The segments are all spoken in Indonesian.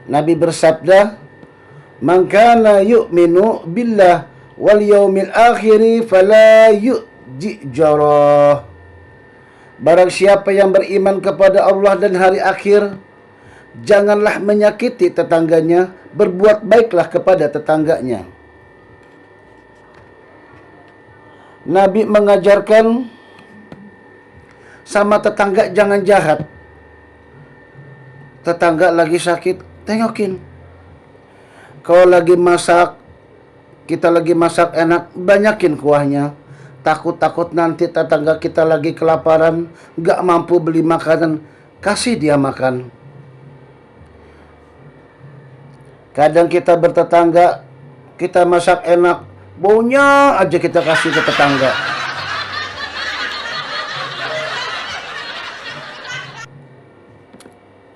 Nabi bersabda, "Man kana yu'minu billah wal yaumil akhiri fala yu'ji jarah." Barang siapa yang beriman kepada Allah dan hari akhir, janganlah menyakiti tetangganya, berbuat baiklah kepada tetangganya. Nabi mengajarkan sama tetangga jangan jahat. Tetangga lagi sakit, tengokin. Kalau lagi masak, kita lagi masak enak, banyakin kuahnya. Takut-takut nanti tetangga kita lagi kelaparan, gak mampu beli makanan, kasih dia makan. Kadang kita bertetangga, kita masak enak, baunya aja kita kasih ke tetangga.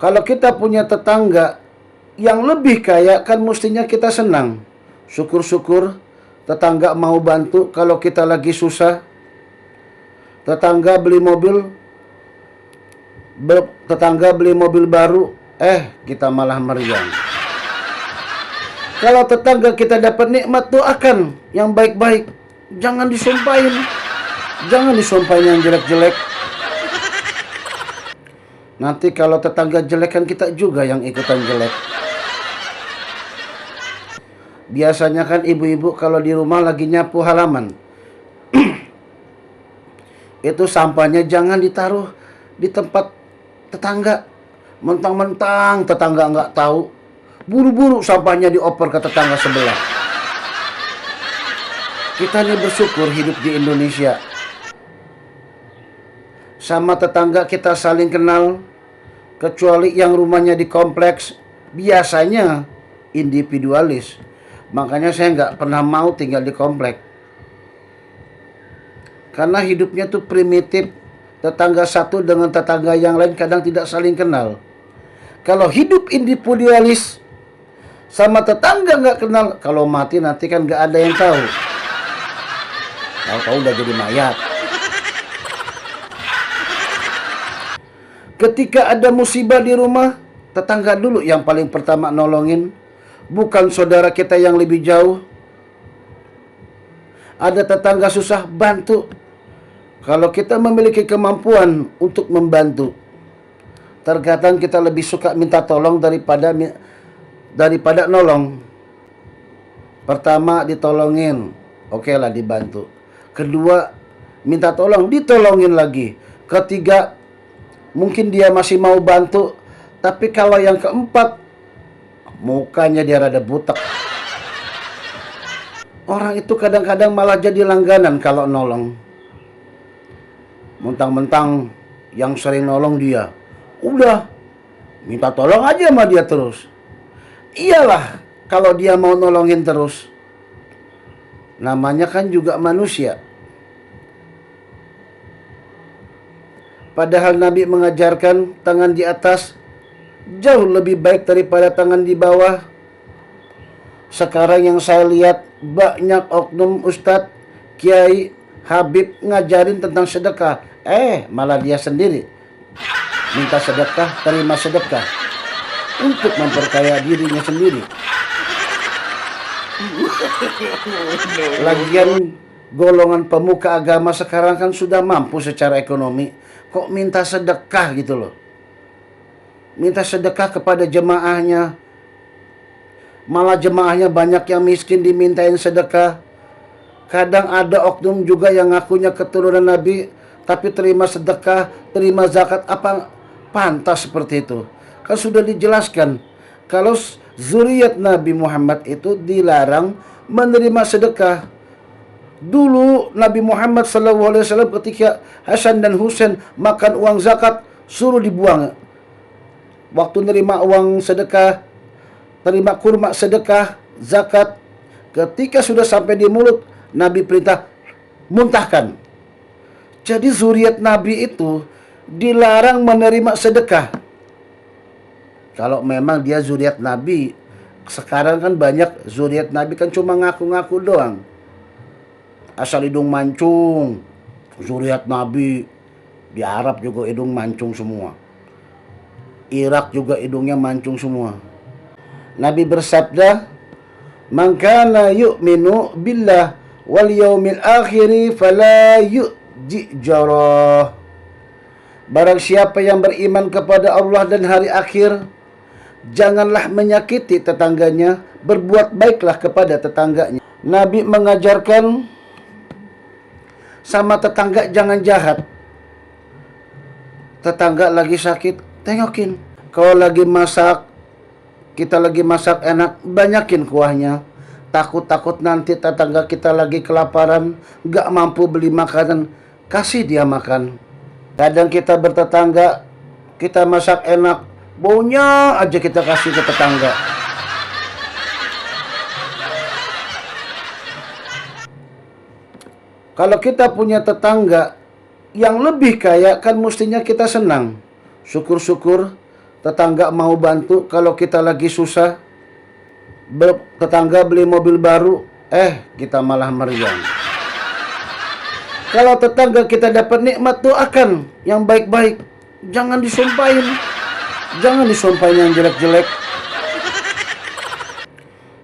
Kalau kita punya tetangga yang lebih kaya, kan mestinya kita senang. Syukur-syukur tetangga mau bantu kalau kita lagi susah. Tetangga beli mobil baru, kita malah meriang. Kalau tetangga kita dapat nikmat, doakan yang baik-baik. Jangan disumpahin. Jangan disumpahin yang jelek-jelek. Nanti kalau tetangga jelek, kan kita juga yang ikutan jelek. Biasanya kan ibu-ibu kalau di rumah lagi nyapu halaman, itu sampahnya jangan ditaruh di tempat tetangga. Mentang-mentang tetangga nggak tahu, buru-buru sampahnya dioper ke tetangga sebelah. Kita ini bersyukur hidup di Indonesia. Sama tetangga kita saling kenal, kecuali yang rumahnya di kompleks, biasanya individualis. Makanya saya nggak pernah mau tinggal di komplek. Karena hidupnya tuh primitif. Tetangga satu dengan tetangga yang lain kadang tidak saling kenal. Kalau hidup individualis, sama tetangga nggak kenal, kalau mati nanti kan nggak ada yang tahu. Tahu-tahu udah jadi mayat. Ketika ada musibah di rumah, tetangga dulu yang paling pertama nolongin, bukan saudara kita yang lebih jauh. Ada tetangga susah, bantu. Kalau kita memiliki kemampuan untuk membantu, terkadang kita lebih suka minta tolong daripada nolong. Pertama ditolongin, oke lah dibantu. Kedua minta tolong, ditolongin lagi. Ketiga mungkin dia masih mau bantu, tapi kalau yang keempat, mukanya dia rada butek. Orang itu kadang-kadang malah jadi langganan kalau nolong. Mentang-mentang yang sering nolong dia, udah minta tolong aja sama dia terus. Iyalah kalau dia mau nolongin terus, namanya kan juga manusia. Padahal Nabi mengajarkan tangan di atas jauh lebih baik daripada tangan di bawah. Sekarang yang saya lihat banyak oknum ustadz, kiai, habib ngajarin tentang sedekah. Malah dia sendiri minta sedekah, terima sedekah untuk memperkaya dirinya sendiri. Lagian golongan pemuka agama sekarang kan sudah mampu secara ekonomi, kok minta sedekah gitu loh. Minta sedekah kepada jemaahnya, malah jemaahnya banyak yang miskin dimintain sedekah. Kadang ada oknum juga yang ngakunya keturunan Nabi, tapi terima sedekah, terima zakat. Apa pantas seperti itu? Kan sudah dijelaskan kalau zuriat Nabi Muhammad itu dilarang menerima sedekah. Dulu Nabi Muhammad SAW ketika Hasan dan Husain makan uang zakat, suruh dibuang. Waktu nerima uang sedekah, terima kurma sedekah, zakat, ketika sudah sampai di mulut, Nabi perintah muntahkan. Jadi zuriat Nabi itu dilarang menerima sedekah. Kalau memang dia zuriat Nabi. Sekarang kan banyak zuriat Nabi kan cuma ngaku-ngaku doang. Asal hidung mancung, zuriat Nabi. Di Arab juga hidung mancung semua. Irak juga hidungnya mancung semua. Nabi bersabda, "Man kana yu'minu billah wal yaumil akhiri fala yu'ji jarah." Barang siapa yang beriman kepada Allah dan hari akhir, janganlah menyakiti tetangganya, berbuat baiklah kepada tetangganya. Nabi mengajarkan sama tetangga jangan jahat. Tetangga lagi sakit, tengokin. Kalau lagi masak, kita lagi masak enak, banyakin kuahnya. Takut-takut nanti tetangga kita lagi kelaparan, gak mampu beli makanan, kasih dia makan. Kadang kita bertetangga, kita masak enak, baunya aja kita kasih ke tetangga. Kalau kita punya tetangga yang lebih kaya, kan mestinya kita senang. Syukur-syukur tetangga mau bantu kalau kita lagi susah. Tetangga beli mobil baru, kita malah meriang. Kalau tetangga kita dapat nikmat, doakan yang baik-baik. Jangan disumpahin. Jangan disumpahin yang jelek-jelek.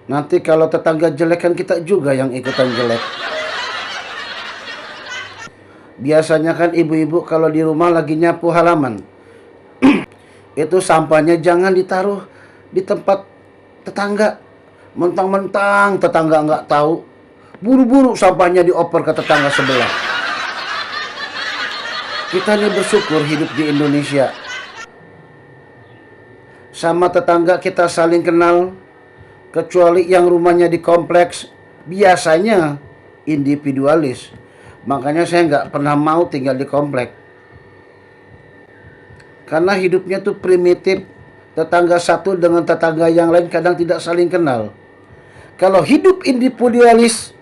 Nanti kalau tetangga jelek, kan kita juga yang ikutan jelek. Biasanya kan ibu-ibu kalau di rumah lagi nyapu halaman, itu sampahnya jangan ditaruh di tempat tetangga. Mentang-mentang tetangga nggak tahu, buru-buru sampahnya dioper ke tetangga sebelah. Kita ini bersyukur hidup di Indonesia. Sama tetangga kita saling kenal, kecuali yang rumahnya di kompleks, biasanya individualis. Makanya saya nggak pernah mau tinggal di komplek. Karena hidupnya tuh primitif. Tetangga satu dengan tetangga yang lain kadang tidak saling kenal. Kalau hidup individualis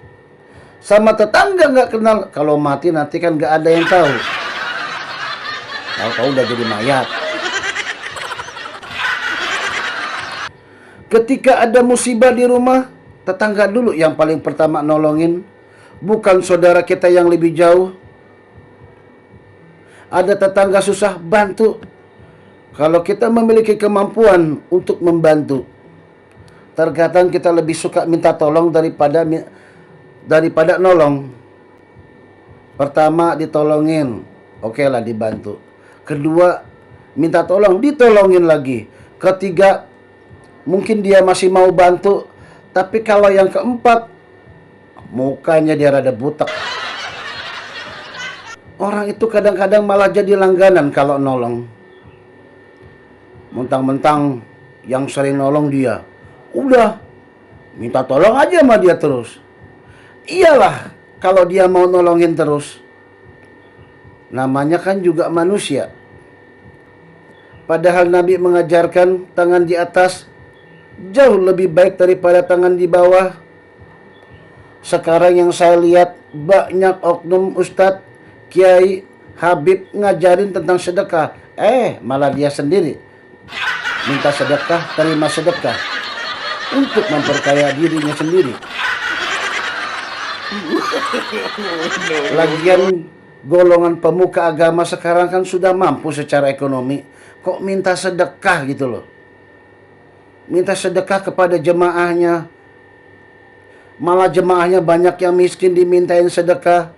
sama tetangga nggak kenal, kalau mati nanti kan nggak ada yang tahu. Tahu-tahu udah jadi mayat. Ketika ada musibah di rumah, tetangga dulu yang paling pertama nolongin. Bukan saudara kita yang lebih jauh. Ada tetangga susah, bantu. Kalau kita memiliki kemampuan untuk membantu, terkadang kita lebih suka minta tolong daripada nolong. Pertama ditolongin, oke lah dibantu. Kedua minta tolong, ditolongin lagi. Ketiga mungkin dia masih mau bantu, tapi kalau yang keempat mukanya dia rada butek. Orang itu kadang-kadang malah jadi langganan kalau nolong. Mentang-mentang yang sering nolong dia, udah minta tolong aja sama dia terus. Iyalah kalau dia mau nolongin terus. Namanya kan juga manusia. Padahal Nabi mengajarkan tangan di atas jauh lebih baik daripada tangan di bawah. Sekarang yang saya lihat banyak oknum ustadz, kiai, habib ngajarin tentang sedekah. Malah dia sendiri minta sedekah, terima sedekah untuk memperkaya dirinya sendiri. Lagian golongan pemuka agama sekarang kan sudah mampu secara ekonomi, kok minta sedekah gitu loh. Minta sedekah kepada jemaahnya. Malah jemaahnya banyak yang miskin dimintain sedekah.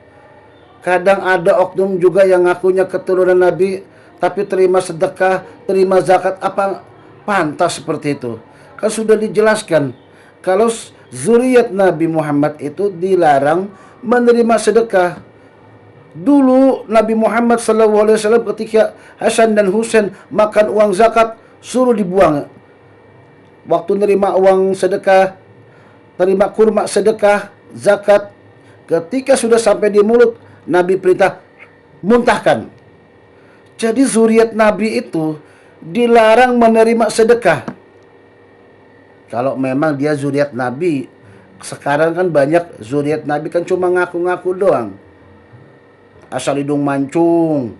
Kadang ada oknum juga yang ngakunya keturunan Nabi, tapi terima sedekah, terima zakat. Apa pantas seperti itu? Kan sudah dijelaskan kalau zuriat Nabi Muhammad itu dilarang menerima sedekah. Dulu Nabi Muhammad SAW ketika Hasan dan Husain makan uang zakat, suruh dibuang. Waktu nerima uang sedekah, terima kurma sedekah, zakat, ketika sudah sampai di mulut, Nabi perintah muntahkan. Jadi zuriat Nabi itu dilarang menerima sedekah. Kalau memang dia zuriat Nabi. Sekarang kan banyak zuriat Nabi kan cuma ngaku-ngaku doang. Asal hidung mancung,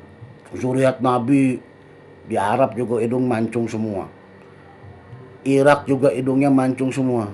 zuriat Nabi. Di Arab juga hidung mancung semua. Irak juga hidungnya mancung semua.